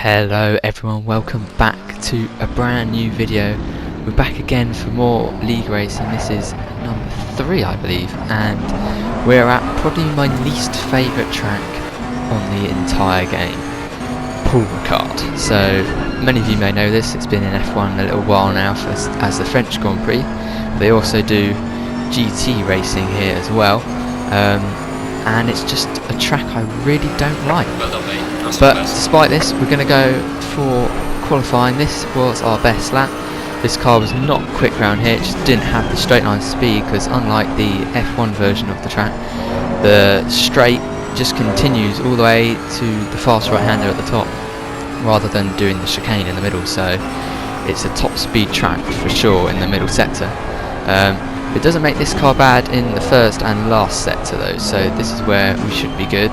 Hello everyone, welcome back to a brand new video. We're back again for more league racing. This is number 3 I believe, and we're at probably my least favourite track on the entire game, Paul Ricard. So many of you may know this, it's been in F1 a little while now as the French Grand Prix. They also do GT racing here as well, and it's just a track I really don't like. But despite this, we're going to go for qualifying. This was our best lap. This car was not quick round here, it just didn't have the straight line speed, because unlike the F1 version of the track, the straight just continues all the way to the fast right hander at the top, rather than doing the chicane in the middle. So it's a top speed track for sure in the middle sector. It doesn't make this car bad in the first and last sector though, so this is where we should be good.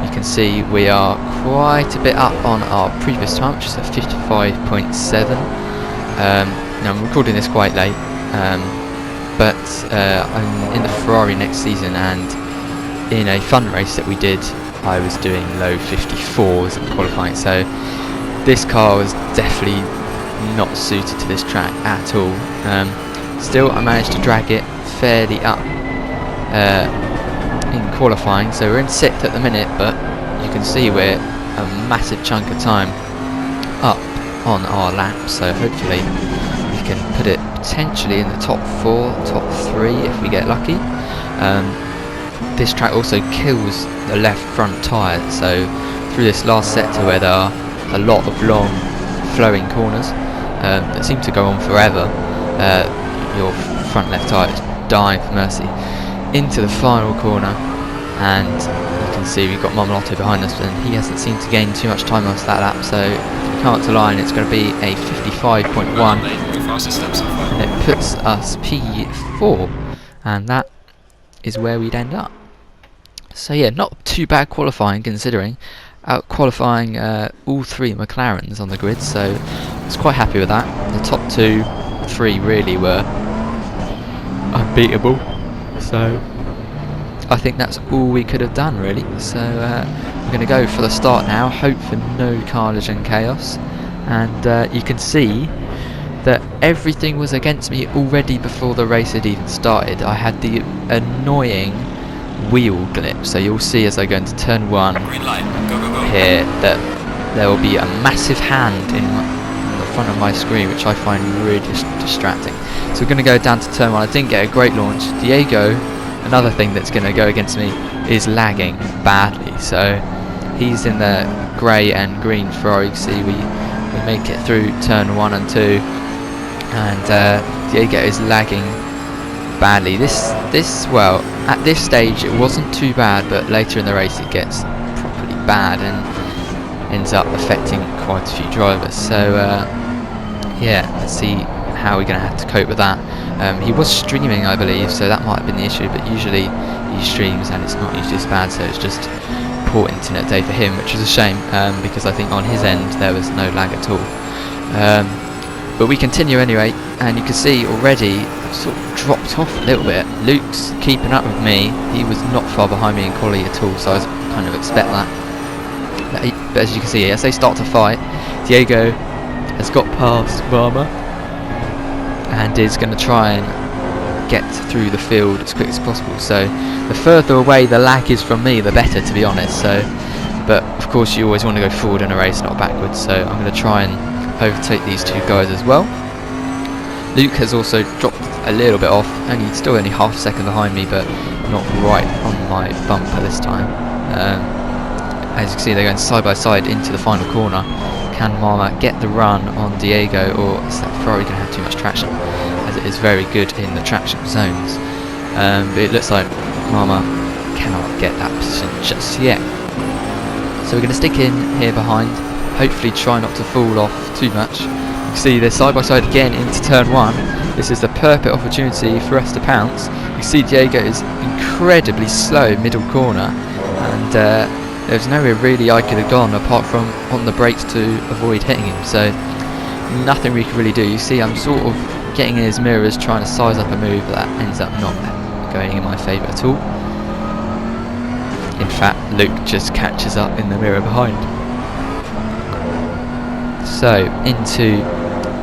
You can see we are quite a bit up on our previous time, which is a 55.7. Now I'm recording this quite late, but I'm in the Ferrari next season, and in a fun race that we did I was doing low 54s in qualifying, so this car was definitely not suited to this track at all. Still I managed to drag it fairly up in qualifying, so we're in 6th at the minute, but you can see we're a massive chunk of time up on our lap, so hopefully we can put it potentially in the top 4, top 3 if we get lucky. This track also kills the left front tyre, so through this last sector where there are a lot of long flowing corners that seem to go on forever, your front left tyre is dying for mercy. Into the final corner, and you can see we've got Marmolotto behind us, and he hasn't seemed to gain too much time off that lap, so if we come up to line it's going to be a 55.1, and it puts us P4, and that is where we'd end up. So yeah, not too bad qualifying, considering out qualifying all 3 McLarens on the grid, so I was quite happy with that. The top 2, 3 really were unbeatable, so I think that's all we could have done really. So we're going to go for the start now, hope for no carnage and chaos, and you can see that everything was against me already before the race had even started. I had the annoying wheel glitch, so you'll see as I go into turn 1 here that there will be a massive hand in the front of my screen, which I find really distracting. So we're going to go down to turn 1. I didn't get a great launch. Diego, another thing that's going to go against me, is lagging badly. So he's in the grey and green Ferrari. You see we make it through turn 1 and 2, and Diego is lagging badly. This well, at this stage it wasn't too bad, but later in the race it gets properly bad and ends up affecting quite a few drivers. So yeah, let's see how we're going to have to cope with that. He was streaming I believe, so that might have been the issue, but usually he streams and it's not usually as bad, so it's just poor internet day for him, which is a shame, because I think on his end there was no lag at all. But we continue anyway, and you can see already I've sort of dropped off a little bit. Luke's keeping up with me, he was not far behind me in quality at all, so I kind of expect that. But as you can see, as they start to fight, Diego has got past Varma and is going to try and get through the field as quick as possible. So the further away the lag is from me, the better, to be honest. So, but of course you always want to go forward in a race, not backwards, so I'm going to try and overtake these 2 guys as well. Luke has also dropped a little bit off, still only half a second behind me, but not right on my bumper this time. As you can see, they're going side by side into the final corner. Can Marma get the run on Diego, or is that Ferrari going to have too much traction, as it is very good in the traction zones? But it looks like Marma cannot get that position just yet. So we're going to stick in here behind, hopefully try not to fall off too much. You can see they're side by side again into turn 1. This is the perfect opportunity for us to pounce. You see Diego is incredibly slow middle corner, and there's nowhere really I could have gone apart from on the brakes to avoid hitting him, so nothing we can really do. You see I'm sort of getting in his mirrors trying to size up a move, but that ends up not going in my favour at all. In fact, Luke just catches up in the mirror behind. So into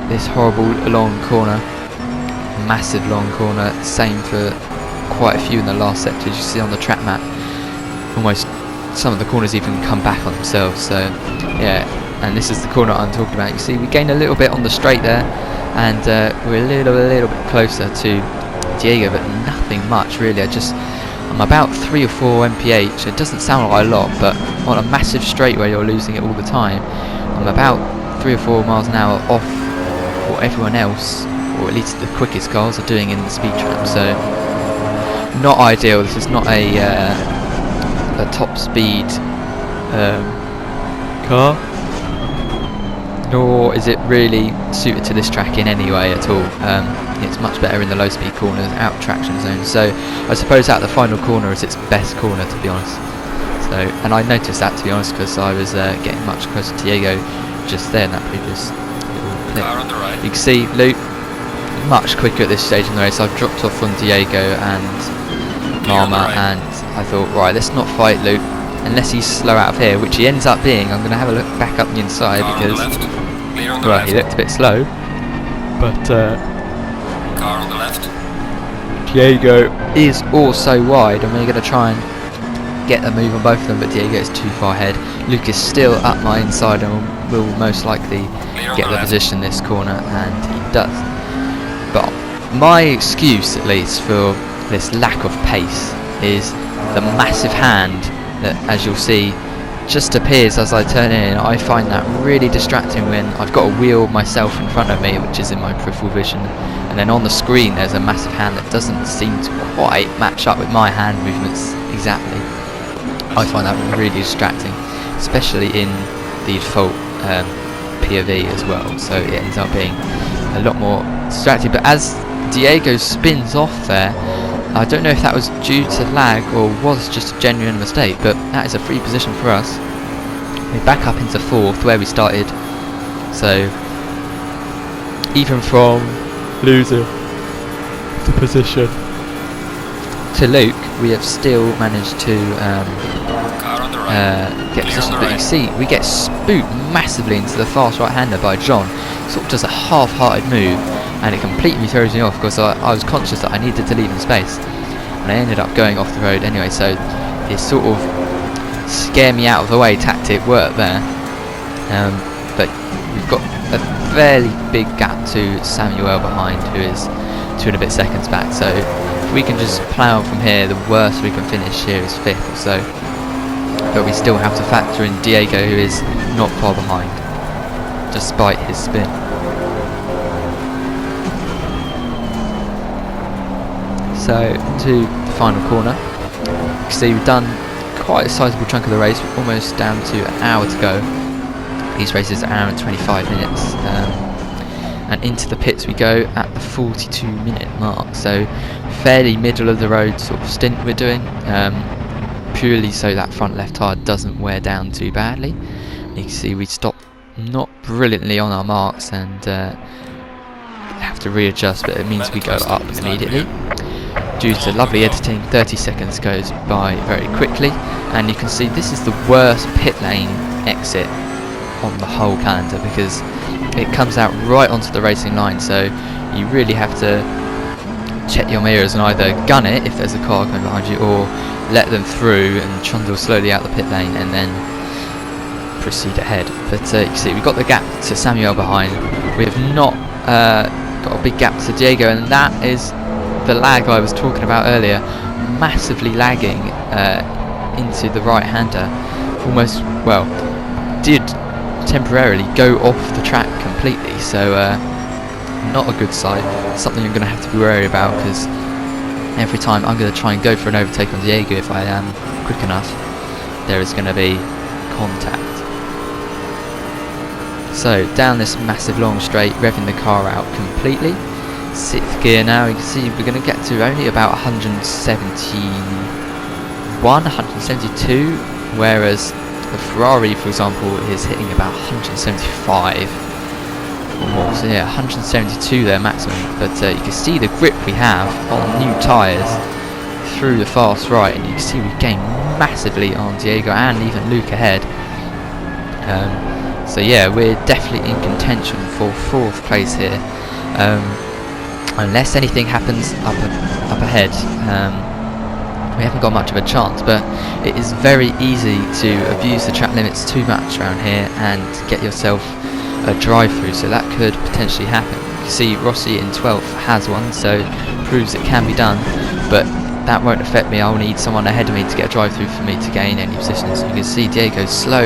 this horrible long corner, massive long corner, same for quite a few in the last sector, as you see on the track map. Almost some of the corners even come back on themselves, so yeah, and this is the corner I'm talking about. You see we gained a little bit on the straight there, and we're a little bit closer to Diego, but nothing much really. I'm about 3 or 4 mph. It doesn't sound like a lot, but on a massive straight where you're losing it all the time, I'm about 3 or 4 miles an hour off what everyone else, or at least the quickest cars, are doing in the speed trap. So not ideal. This is not a top speed car, nor is it really suited to this track in any way at all. It's much better in the low speed corners, out traction zones. So I suppose that the final corner is its best corner, to be honest. So, and I noticed that, to be honest, because I was getting much closer to Diego just there in that previous little clip. Right. You can see Luke much quicker at this stage in the race. I've dropped off on Diego and Mama, and I thought, right, let's not fight Luke unless he's slow out of here, which he ends up being. I'm going to have a look back up the inside because, well, he looked a bit slow, but car on the left. Diego is also wide, and we're going to try and get a move on both of them, but Diego is too far ahead. Luke is still up my inside and will most likely get the position this corner, and he does. But my excuse, at least, for this lack of pace is the massive hand that, as you'll see, just appears as I turn in. I find that really distracting when I've got a wheel myself in front of me, which is in my peripheral vision, and then on the screen there's a massive hand that doesn't seem to quite match up with my hand movements exactly. I find that really distracting, especially in the default POV as well, so it ends up being a lot more distracting. But as Diego spins off there, I don't know if that was due to lag or was just a genuine mistake, but that is a free position for us. We're back up into 4th where we started, so even from losing the position to Luke, we have still managed to get position. But you see, we get spooked massively into the fast right-hander by John. Sort of does a half-hearted move, and it completely throws me off because I was conscious that I needed to leave in space, and I ended up going off the road anyway. So his sort of scare me out of the way tactic worked there. But we've got a fairly big gap to Samuel behind, who is 2 and a bit seconds back. So if we can just plough from here, the worst we can finish here is 5th or so. But we still have to factor in Diego, who is not far behind, despite his spin. So to the final corner. You can see we've done quite a sizable chunk of the race. We're almost down to an hour to go. These races are an hour and 25 minutes. And into the pits we go at the 42-minute mark. So fairly middle of the road sort of stint we're doing. Purely so that front left tyre doesn't wear down too badly. You can see we stop not brilliantly on our marks and have to readjust, but it means we go up immediately. Due to lovely editing, 30 seconds goes by very quickly, and you can see this is the worst pit lane exit on the whole calendar because it comes out right onto the racing line, so you really have to check your mirrors and either gun it if there's a car coming behind you, or let them through and trundle slowly out the pit lane and then proceed ahead. But you can see we've got the gap to Samuel behind. We have not got a big gap to Diego, and that is the lag I was talking about earlier, massively lagging into the right-hander. Almost, well, did temporarily go off the track completely, so not a good sight. Something I'm going to have to be wary about, because every time I'm going to try and go for an overtake on Diego, if I am quick enough, there is going to be contact. So down this massive long straight, revving the car out completely. 6th gear now. You can see we're going to get to only about 171, 172, whereas the Ferrari, for example, is hitting about 175 or more. So yeah, 172 there maximum. But you can see the grip we have on new tyres through the fast right, and you can see we gain massively on Diego and even Luke ahead. So yeah, we're definitely in contention for 4th place here, unless anything happens up ahead. We haven't got much of a chance, but it is very easy to abuse the track limits too much around here and get yourself a drive-through, so that could potentially happen. You see Rossi in 12th has one, so proves it can be done, but that won't affect me. I'll need someone ahead of me to get a drive-through for me to gain any positions. You can see Diego's slow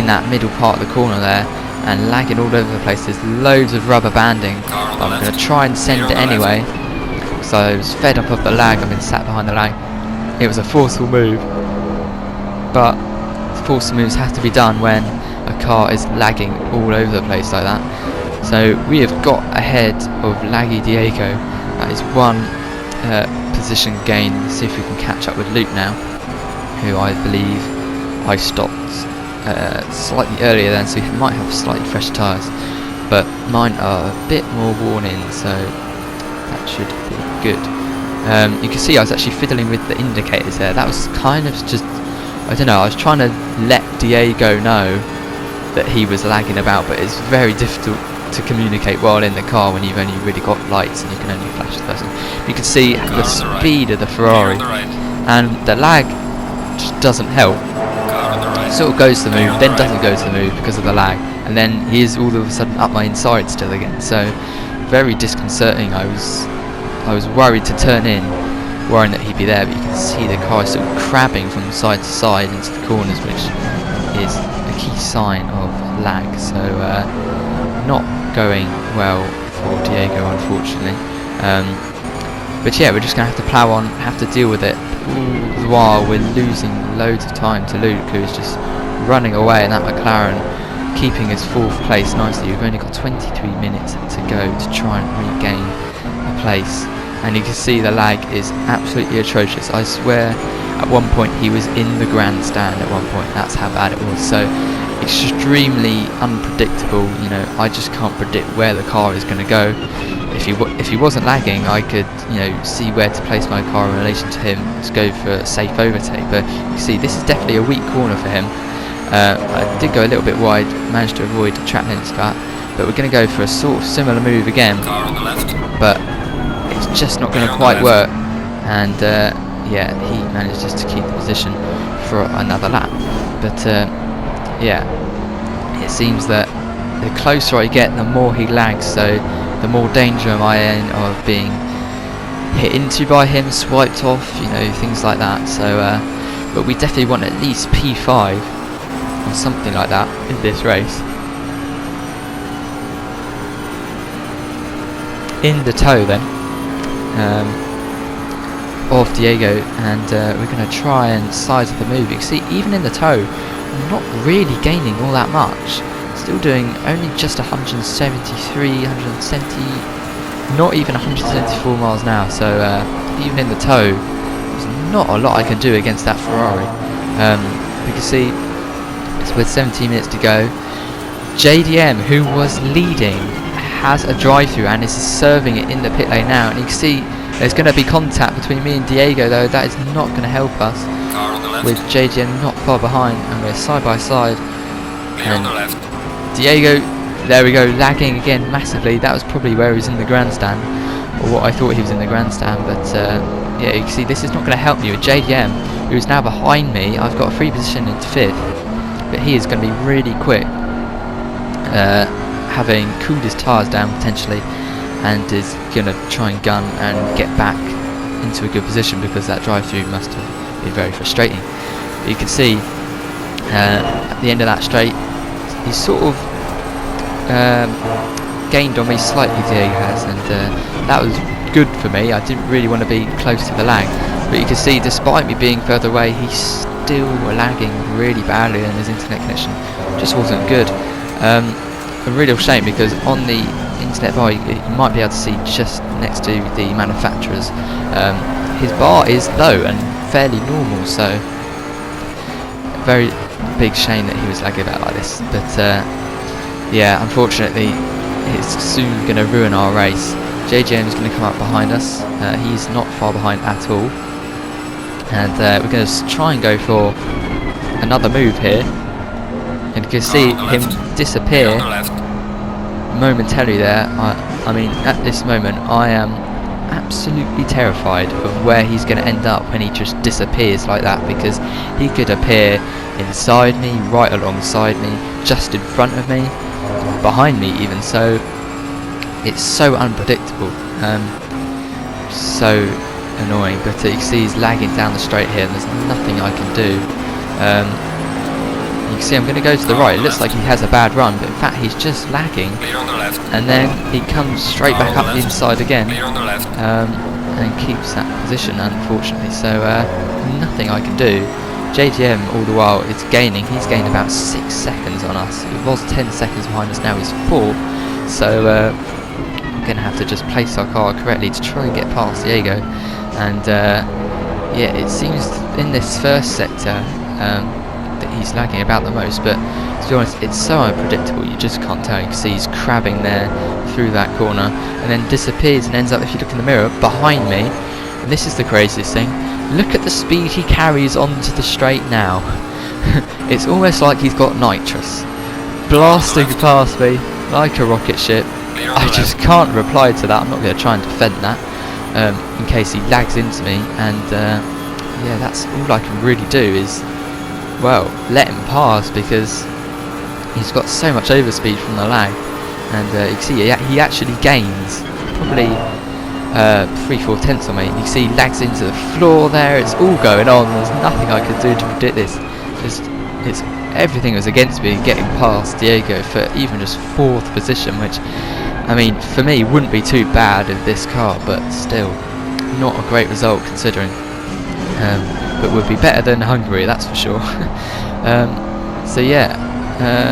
in that middle part of the corner there and lagging all over the place. There's loads of rubber banding. I'm going to try and send it anyway, so I was fed up of the lag. I've been sat behind the lag. It was a forceful move, but forceful moves have to be done when a car is lagging all over the place like that. So we have got ahead of laggy Diego. That is one position gain. Let's see if we can catch up with Luke now, who I believe I stopped slightly earlier then, so he might have slightly fresh tyres, but mine are a bit more worn in, so that should be good. You can see I was actually fiddling with the indicators there. That was kind of just, I don't know, I was trying to let Diego know that he was lagging about, but it's very difficult to communicate while in the car when you've only really got lights and you can only flash the person. You can see the speed of the Ferrari, and the lag just doesn't help. It sort of goes to the move, then doesn't go to the move because of the lag, and then he is all of a sudden up my inside still again. So very disconcerting. I was worried to turn in, worrying that he'd be there, but you can see the car is sort of crabbing from side to side into the corners, which is a key sign of lag. So not going well for Diego, unfortunately. But yeah, we're just going to have to plough on, have to deal with it, all the while we're losing loads of time to Luke, who is just running away in that McLaren, keeping his 4th place nicely. We've only got 23 minutes to go to try and regain a place, and you can see the lag is absolutely atrocious. I swear at one point he was in the grandstand at one point. That's how bad it was. So extremely unpredictable. You know, I just can't predict where the car is going to go. If he wasn't lagging, I could, you know, see where to place my car in relation to him to go for a safe overtake. But you can see this is definitely a weak corner for him. I did go a little bit wide, managed to avoid a track limits cut, but we're going to go for a sort of similar move again. Car on the left. But it's just not going to quite work. And yeah, he manages to keep the position for another lap. But yeah, it seems that the closer I get, the more he lags, so the more danger am I in of being hit into by him, swiped off, you know, things like that. So but we definitely want at least P5 or something like that in this race. In the tow then of Diego, and we're going to try and size up the move. You can see even in the tow I'm not really gaining all that much, still doing only just 173, 170, not even 174 miles an hour. So even in the tow there's not a lot I can do against that Ferrari. You can see it's with 17 minutes to go. JDM, who was leading, has a drive-through and is serving it in the pit lane now, and you can see there's going to be contact between me and Diego, though that is not going to help us, with JDM not far behind, and we're side by side. On the left. Diego, there we go, lagging again massively. That was probably where he was in the grandstand, or what I thought he was in the grandstand. But yeah, you can see this is not going to help me with JDM, who is now behind me. I've got a free position into 5th, but he is going to be really quick, having cooled his tyres down potentially, and is going to try and gun and get back into a good position, because that drive-through must have been very frustrating. But you can see at the end of that straight, he's sort of gained on me slightly, Diego has, and that was good for me. I didn't really want to be close to the lag, but you can see despite me being further away, he's still lagging really badly, and his internet connection just wasn't good. A real shame, because on the internet bar you might be able to see just next to the manufacturers, his bar is low and fairly normal, so very big shame that he was lagging about like this. But yeah, unfortunately it's soon going to ruin our race. JJM is going to come up behind us. He's not far behind at all, and we're going to try and go for another move here. And you can see him disappear on the left. momentarily there, I mean, at this moment, I am absolutely terrified of where he's going to end up when he just disappears like that, because he could appear inside me, right alongside me, just in front of me, behind me even. So it's so unpredictable, so annoying. But you can see he's lagging down the straight here, and there's nothing I can do. You can see I'm going to go to the right. It looks like he has a bad run, but in fact he's just lagging, Clear on the left. and then he comes straight back up the inside again, Clear on the left. and keeps that position, unfortunately. So nothing I can do. JDM all the while is gaining. He's gained about 6 seconds on us. It was 10 seconds behind us, now he's 4. So we're going to have to just place our car correctly to try and get past Diego. And yeah, it seems in this first sector that he's lagging about the most, but to be honest, it's so unpredictable, you just can't tell. You can see he's crabbing there through that corner and then disappears and ends up, if you look in the mirror, behind me. And this is the craziest thing, look at the speed he carries onto the straight now. It's almost like he's got nitrous, blasting past me like a rocket ship. I just can't reply to that. I'm not going to try and defend that in case he lags into me, and yeah, that's all I can really do is, well, let him pass, because he's got so much overspeed from the lag. And you can see he actually gains probably 3/4 tenths on me. You can see he lags into the floor there. It's all going on. There's nothing I could do to predict this. It's everything was against me getting past Diego for even just 4th position, which, I mean, for me wouldn't be too bad in this car, but still not a great result considering. But would be better than Hungary, that's for sure. So yeah,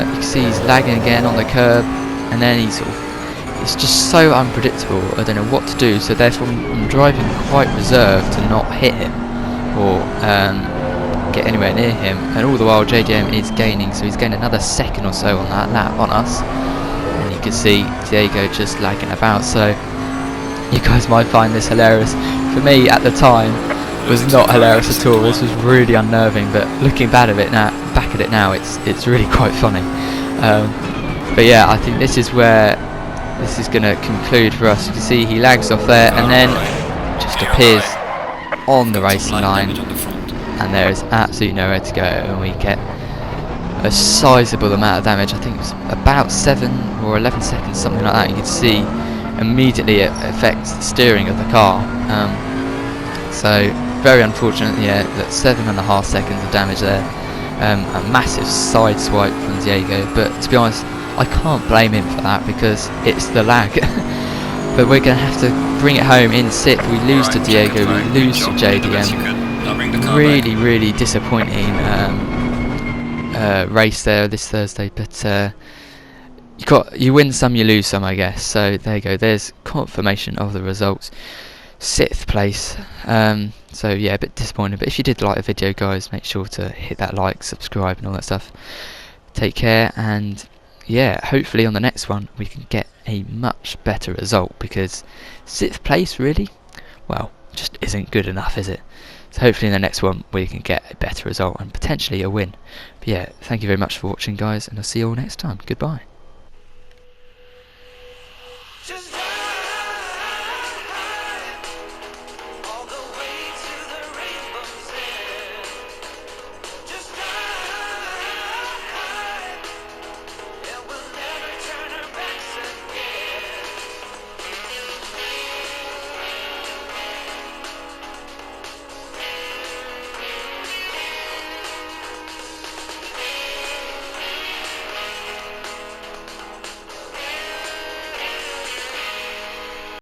you can see he's lagging again on the curb, and then it's just so unpredictable. I don't know what to do, so therefore I'm driving quite reserved to not hit him or get anywhere near him. And all the while JDM is gaining, so he's gained another second or so on that lap on us. And you can see Diego just lagging about, so you guys might find this hilarious. For me at the time, it was not hilarious at all. This was really unnerving, but looking back at it now, it's really quite funny. But yeah, I think this is where this is going to conclude for us. You can see he lags off there and then just appears on the racing line, and there is absolutely nowhere to go, and we get a sizable amount of damage. I think it was about 7 or 11 seconds, something like that. You can see immediately it affects the steering of the car. So very unfortunate, yeah, that 7.5 seconds of damage there. A massive side swipe from Diego, but to be honest, I can't blame him for that because it's the lag. But we're going to have to bring it home in 6th. We lose to Diego, we lose to JDM. Really disappointing race there this Thursday, but you win some, you lose some, I guess. So there you go, there's confirmation of the results. 6th place. So yeah, a bit disappointing, but if you did like the video, guys, make sure to hit that like, subscribe and all that stuff. Take care, and yeah, hopefully on the next one we can get a much better result, because 6th place really, well, just isn't good enough, is it? So hopefully in the next one we can get a better result and potentially a win. But yeah, thank you very much for watching, guys, and I'll see you all next time. Goodbye.